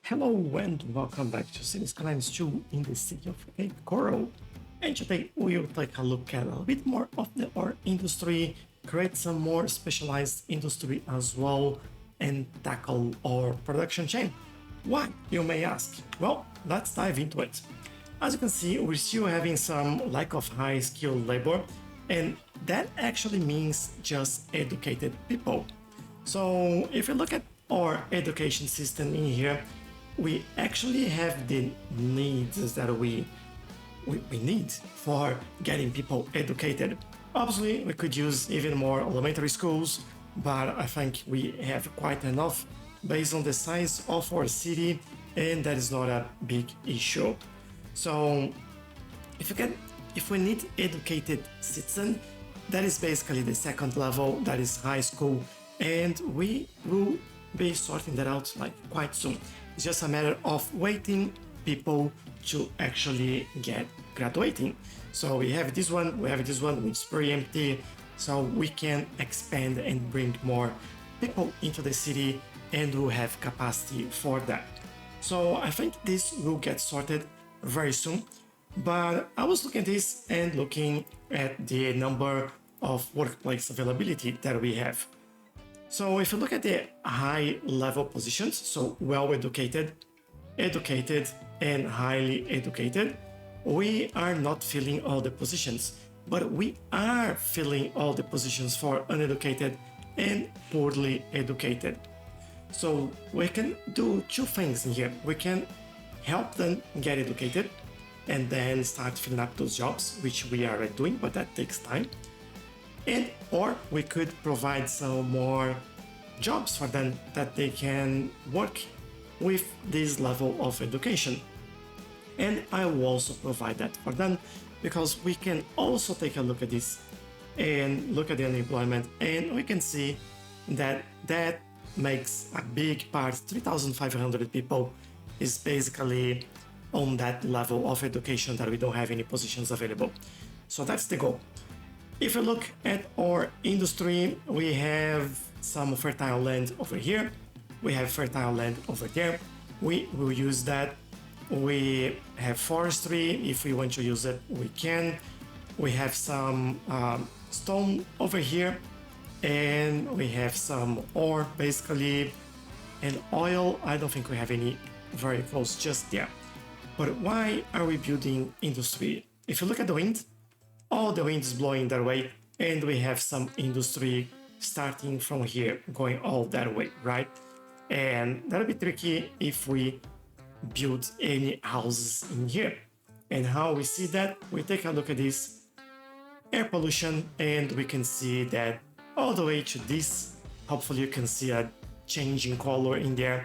Hello and welcome back to Skylines 2 in the city of Cape Coral. And today we'll take a look at a little bit more of the ore industry, create some more specialized industry as well, and tackle our production chain. Why, you may ask? Well, let's dive into it. As you can see, we're still having some lack of high skilled labor, and that actually means just educated people. So if you look at our education system in here, we actually have the needs that we need for getting people educated. Obviously, we could use even more elementary schools, but I think we have quite enough based on the size of our city, and that is not a big issue. So, if we need educated citizen, that is basically the second level, that is high school, and we will be sorting that out like quite soon. It's just a matter of waiting people to actually get graduating. So we have this one, it's pretty empty, so we can expand and bring more people into the city, and we'll have capacity for that. So I think this will get sorted very soon. But I was looking at this and looking at the number of workplace availability that we have. So if you look at the high level positions, so well educated, educated, and highly educated, we are not filling all the positions, but we are filling all the positions for uneducated and poorly educated. So we can do two things in here. We can help them get educated and then start filling up those jobs, which we are doing, but that takes time. And or we could provide some more jobs for them that they can work with this level of education. And I will also provide that for them, because we can also take a look at this and look at the unemployment, and we can see that that makes a big part. 3,500 people is basically on that level of education that we don't have any positions available. So that's the goal. If you look at our industry, we have some fertile land over here. We have fertile land over there. We will use that. We have forestry. If we want to use it, we can. We have some stone over here, and we have some ore basically, and oil. I don't think we have any very close just there. But why are we building industry? If you look at the wind, all the wind is blowing that way, and we have some industry starting from here, going all that way, right? And that'll be tricky if we build any houses in here. And how we see that, we take a look at this air pollution, and we can see that all the way to this. Hopefully you can see a change in color in there.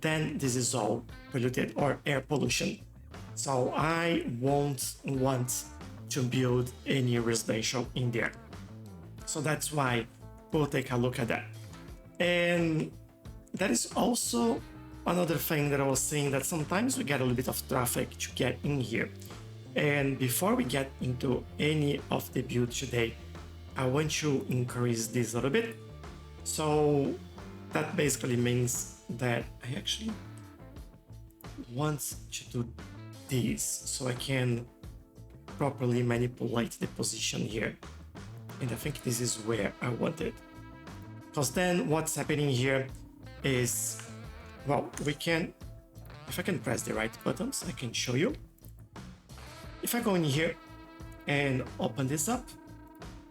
Then this is all polluted or air pollution. So I won't want to build any residential in there. So that's why we'll take a look at that. And that is also another thing that I was saying, that sometimes we get a little bit of traffic to get in here. And before we get into any of the build today, I want to increase this a little bit. So that basically means that I actually want to do this so I can properly manipulate the position here. And I think this is where I want it. Because then what's happening here is, well, we can, if I can press the right buttons, I can show you. If I go in here and open this up,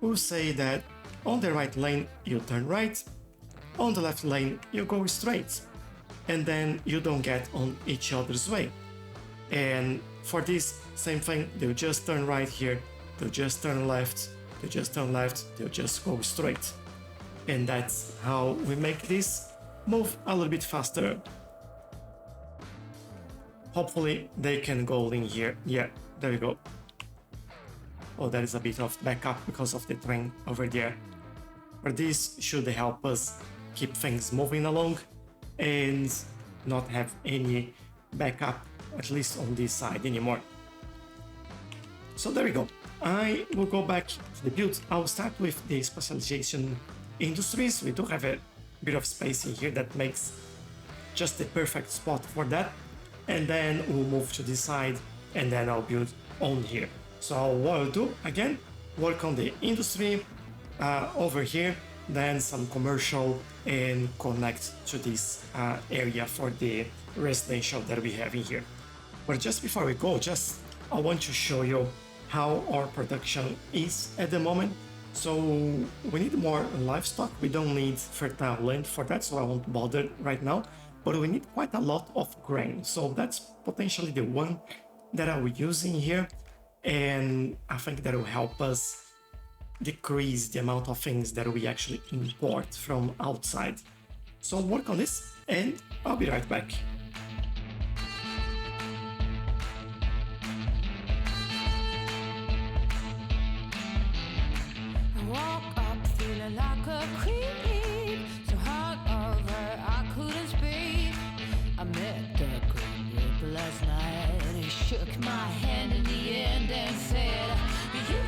we'll say that on the right lane, you turn right, on the left lane, you go straight, and then you don't get on each other's way. And for this same thing, they'll just turn right here, they'll just turn left, they'll just turn left, they'll just go straight. And that's how we make this move a little bit faster. Hopefully they can go in here. Yeah, there you go. Oh, there is a bit of backup because of the train over there. But this should help us keep things moving along and not have any backup, at least on this side anymore. So there we go. I will go back to the build. I'll start with the specialization industries. We do have a bit of space in here that makes just the perfect spot for that. And then we'll move to this side and then I'll build on here. So what I'll do again, work on the industry over here, then some commercial and connect to this area for the residential that we have in here. But just before we go, I want to show you how our production is at the moment. So we need more livestock. We don't need fertile land for that, so I won't bother right now. But we need quite a lot of grain. So that's potentially the one that I will use in here. And I think that will help us decrease the amount of things that we actually import from outside. So work on this and I'll be right back. I woke up feeling like a creep, so hungover I couldn't speak. I met the Grim Reaper last night. He shook my hand in the end and said, "You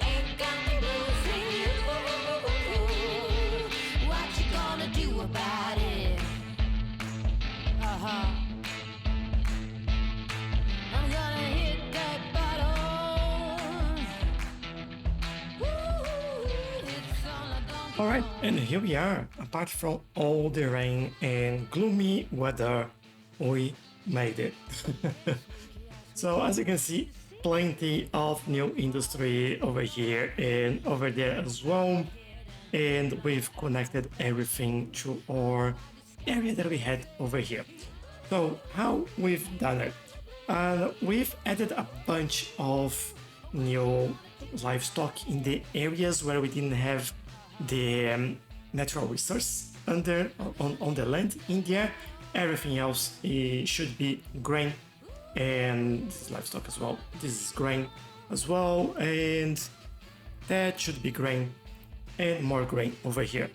ain't got me losing you. What you gonna do about it?" I'm gonna hit that bottom. Alright, and here we are. Apart from all the rain and gloomy weather, we made it. So as you can see, plenty of new industry over here and over there as well. And we've connected everything to our area that we had over here. So how we've done it? We've added a bunch of new livestock in the areas where we didn't have the natural resource on the land in there. Everything else should be grain, and this is livestock as well. This is grain as well, and that should be grain and more grain over here.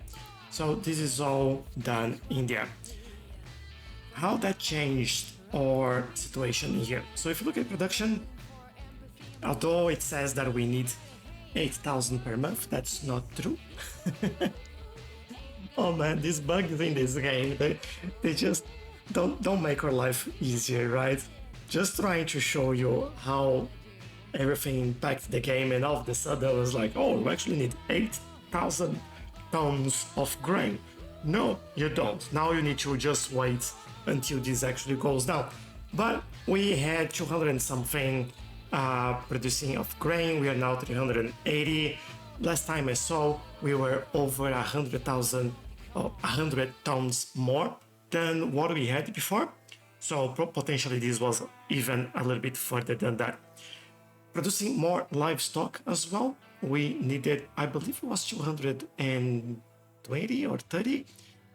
So this is all done in there. How that changed our situation here. So if you look at production, although it says that we need 8,000 per month, that's not true. Oh man, these bugs in this game, they just don't make our life easier, right? Just trying to show you how everything impacts the game, and all of a sudden I was like, oh, we actually need 8,000 tons of grain. No, you don't. Now you need to just wait until this actually goes down. But we had 200 and something producing of grain. We are now 380. Last time I saw, we were over 100,000 or 100 tons more than what we had before. So potentially this was even a little bit further than that. Producing more livestock as well, we needed, I believe it was 220 or 30,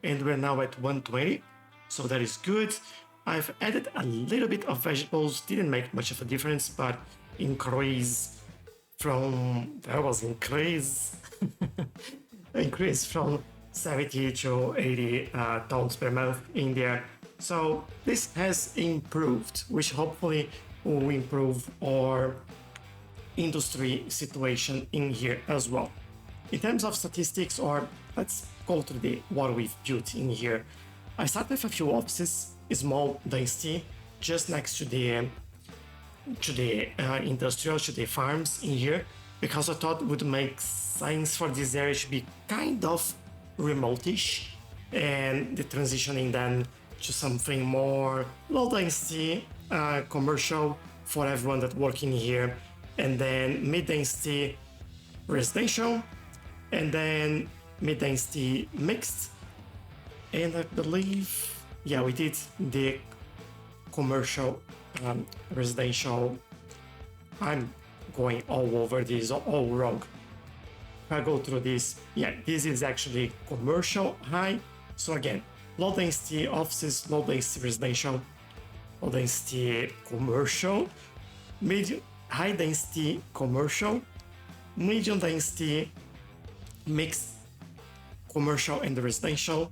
and we're now at 120, so that is good. I've added a little bit of vegetables, didn't make much of a difference, but increase from 70 to 80 tons per month in there. So this has improved, which hopefully will improve our industry situation in here as well. In terms of statistics, or let's go to what we've built in here. I started with a few offices, small density, just next to the industrial, to the farms in here, because I thought it would make sense for this area to be kind of remote-ish, and the transitioning then to something more low density, commercial for everyone that work in here, and then mid-density residential, and then mid-density mixed, and I believe, yeah, we did the commercial residential. I'm going all over this, all wrong. If I go through this, yeah, this is actually commercial high. So again, low density offices, low density residential, low density commercial, medium, high density commercial, medium density mixed commercial and residential,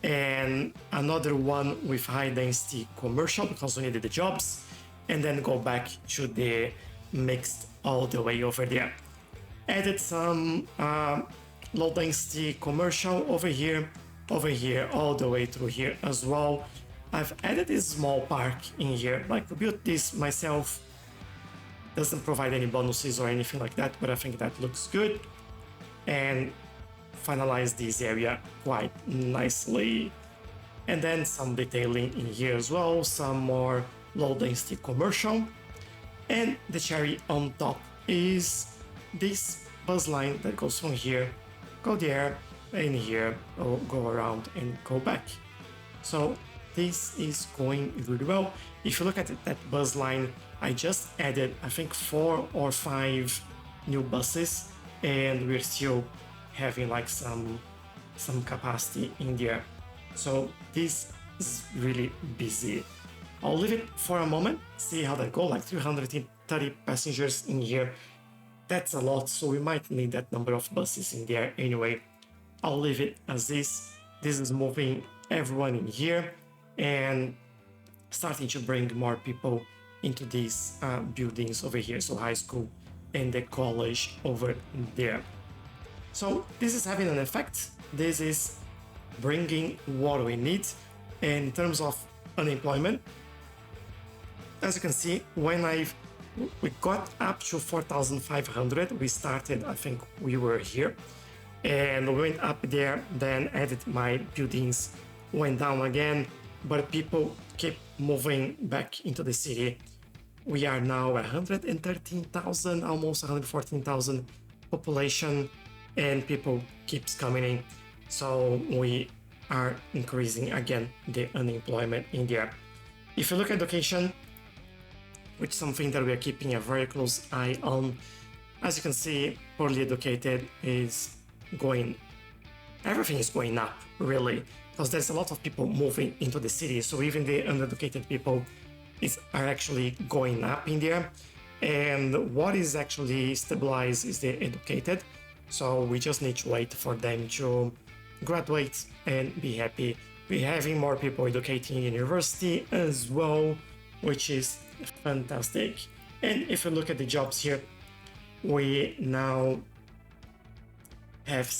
and another one with high density commercial because we needed the jobs, and then go back to the mixed all the way over there. Added some low density commercial over here, over here all the way through here as well. I've added this small park in here. Like, I built this myself. Doesn't provide any bonuses or anything like that, but I think that looks good. And finalize this area quite nicely. And then some detailing in here as well, some more low density commercial. And the cherry on top is this buzz line that goes from here, go there, in here, or go around and go back. So this is going really well. If you look at that bus line, I just added, I think, 4 or 5 new buses, and we're still having like some capacity in there. So this is really busy. I'll leave it for a moment, see how that goes, like 330 passengers in here. That's a lot, so we might need that number of buses in there anyway. I'll leave it as this. This is moving everyone in here and starting to bring more people into these buildings over here. So high school and the college over there. So this is having an effect. This is bringing what we need in terms of unemployment. As you can see, when we got up to 4,500, we started, I think we were here, and we went up there, then added my buildings, went down again, but people keep moving back into the city. We are now 113,000, almost 114,000 population, and people keeps coming in. So we are increasing again the unemployment in there. If you look at education, which is something that we are keeping a very close eye on, as you can see, poorly educated is going, everything is going up really, because there's a lot of people moving into the city. So even the uneducated people are actually going up in there. And what is actually stabilized is the educated. So we just need to wait for them to graduate and be happy. We're having more people educating in university as well, which is fantastic. And if you look at the jobs here, we now have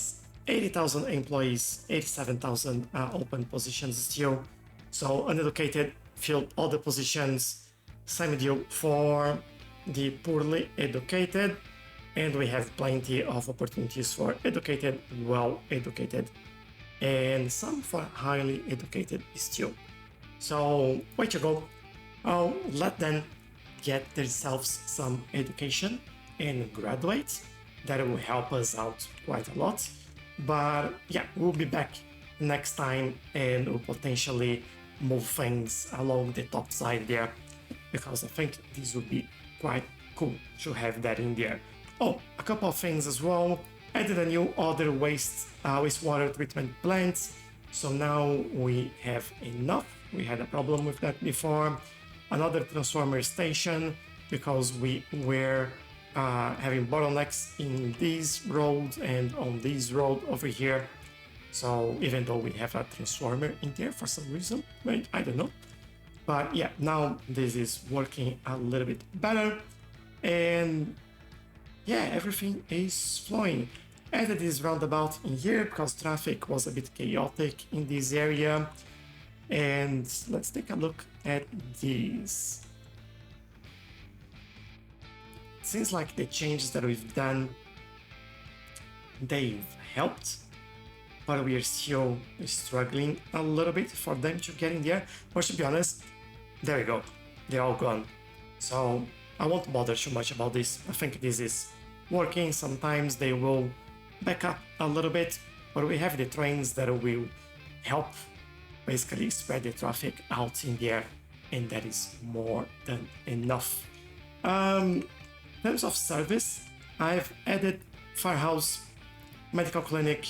80,000 employees, 87,000 open positions still. So uneducated filled all the positions. Same deal for the poorly educated, and we have plenty of opportunities for educated, well-educated, and some for highly educated still. So way to go. I'll let them get themselves some education and graduate. That will help us out quite a lot. But yeah, we'll be back next time and we'll potentially move things along the top side there, because I think this would be quite cool to have that in there. Oh, a couple of things as well. Added a new other wastewater treatment plant. So now we have enough. We had a problem with that before. Another transformer station, because we were having bottlenecks in this road and on this road over here. So even though we have a transformer in there for some reason, right? I don't know. But yeah, now this is working a little bit better. And yeah, everything is flowing. Added this roundabout in here because traffic was a bit chaotic in this area. And let's take a look at these. Seems like the changes that we've done, they've helped, but we are still struggling a little bit for them to get in there. But to be honest, there we go, they're all gone. So I won't bother too much about this. I think this is working. Sometimes they will back up a little bit, but we have the trains that will help basically spread the traffic out in there, and that is more than enough. In terms of service, I've added firehouse, medical clinic,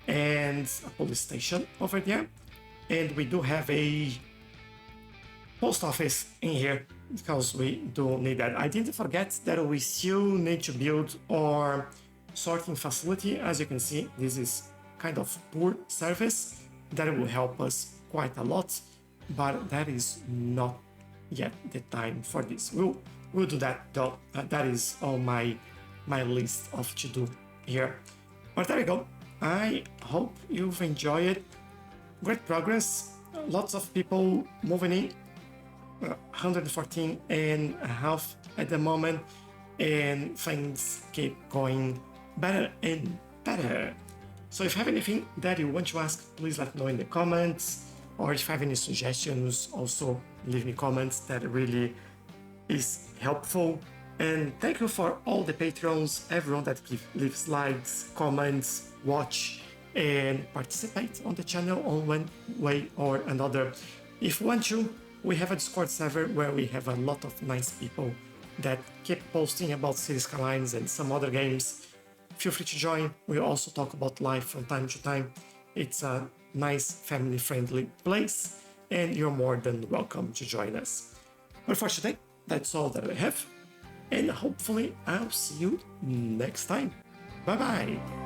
and a police station over there. And we do have a post office in here because we do need that. I didn't forget that we still need to build our sorting facility. As you can see, this is kind of poor service. That will help us quite a lot, but that is not yet the time for this. We'll do that though. That is on my list of to do here. But there we go. I hope you've enjoyed great progress. Lots of people moving in. 114 and a half at the moment, and things keep going better and better. So if you have anything that you want to ask, please let me know in the comments, or if you have any suggestions, also leave me comments. That really is helpful. And thank you for all the patrons, everyone that leaves likes, comments, watch, and participate on the channel on one way or another. If you want to, we have a Discord server where we have a lot of nice people that keep posting about Cities Skylines and some other games. Feel free to join. We also talk about life from time to time. It's a nice family-friendly place, and you're more than welcome to join us. But for today, that's all that I have, and hopefully I'll see you next time. Bye bye!